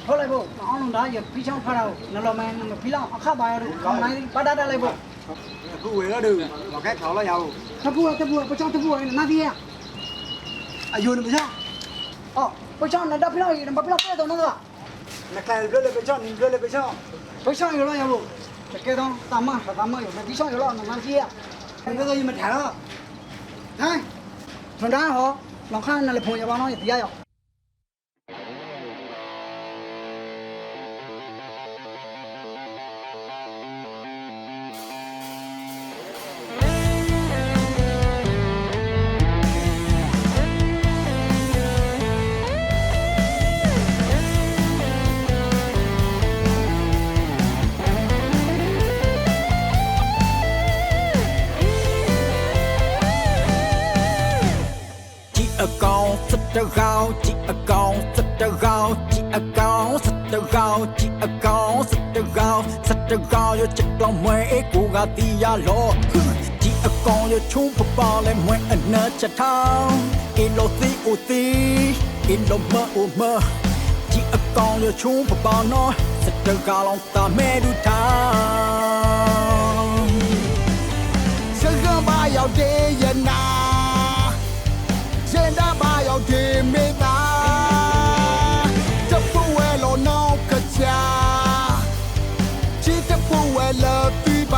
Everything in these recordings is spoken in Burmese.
ဟုတ်လိုက်ဖို့အောင်လုံးသားရပြီးချောင်းဖတ်တာကိုနလောမန်ပြီးလောက်အခပါရတို့ကောင်းနိုင်ပါတာတက်လိုက်ဖို့ အခုဝေရတို့ဘာခဲထောင်လိုက်ရအောင် တပူပချောင်းတပူနာဒီရ အယုံမရ အော်ပချောင်းနဲ့တက်ပြီးလောက်ရမပြီးလောက်ပြတော့နော်က နကဲလွတ်လေပချောင်းနင်လွတ်လေပချောင်း ပချောင်းရလို့ရဖို့တကယ်တော့တာမရပြီးချောင်းရလို့နာကြီးရ ဒီလိုကြီးမထားတော့ ဟမ်ထွန်သားဟောလောင်ခါနဲ့လေဖုန်ရပါတော့ဒီရရောက် အကောင်စတကောင်ကြည့်အကောင်စတကောင်ကြည့်အကောင်စတကောင်ကြည့်အကောင်စတကောင်စတကောင်ရချစ်တော်မွေကိုကတီးရလို့ကြည့်အကောင်ရချုံပပလဲမွေအနာချထောင်းအင်းလို့တီအိုတီအင်းလို့မအိုမကြည့်အကောင်ရချုံပပနော်စတကောင်လောင်းတာမဲဒူထောင်းစကမရောက်တဲ့ရနာ现在把要听没打，这不为了闹个家，其实不为了对吧？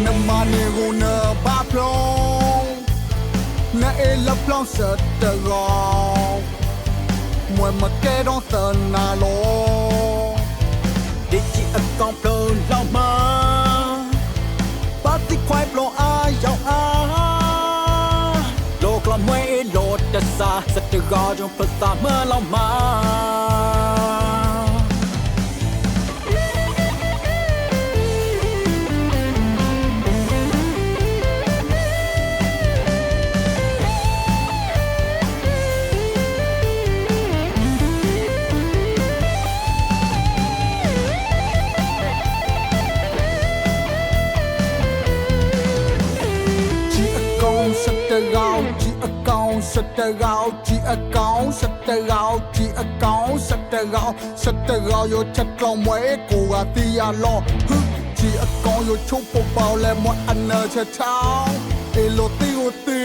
那么你我那把plong，那一了plong是的高，我们给到的那路，你只一讲 plong 老妈，把这块 plong 啊要啊。กลมไม่โหลดแต่สาสตกอจงภาษาเมื่อเรามาสตราวจีอากองสตราวจีอากองสตราวโยชัดกลองไว้กูอาตียาลอจีอากองโยชุบปอและมดอันเนอร์เช้าเอโลตีโอตี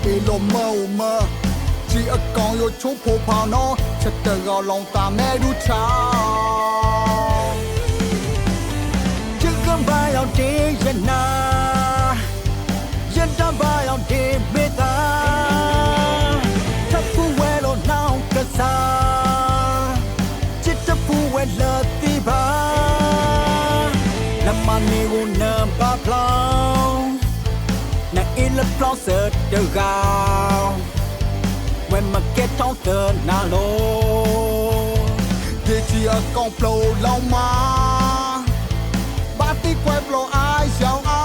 เอโลเมาเมอจีอากองโยชุบปอเนาะสตราวลองตาแม่ดูเช้าจึงกันไปเอาดียันนายันตาไปเอาดีเมตาจิตผู้เวลาตีบ้าน้ำมันนี่วุ่นเนบ้าพลองนั่งอินและพลองเสือเดือดกาวเว้นมาเก็ตท้องเตือนน่าโลเดี๋ยวที่กองโปรลงมาบ้านที่ควายโปรอายเสียวอา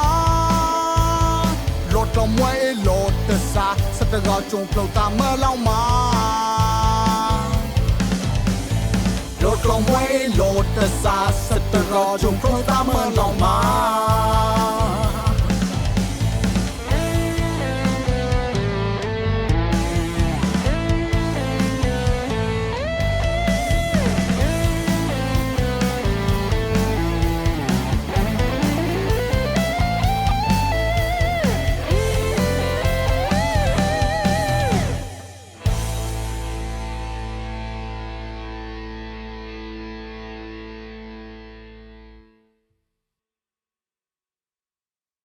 โหลดลงไว้โหลดแต่ซาสตกอจงโปรตามเมื่อลงมาโหลดลงไว้โหลดแต่ซาสตกอจงโปรตามเมื่อลงมา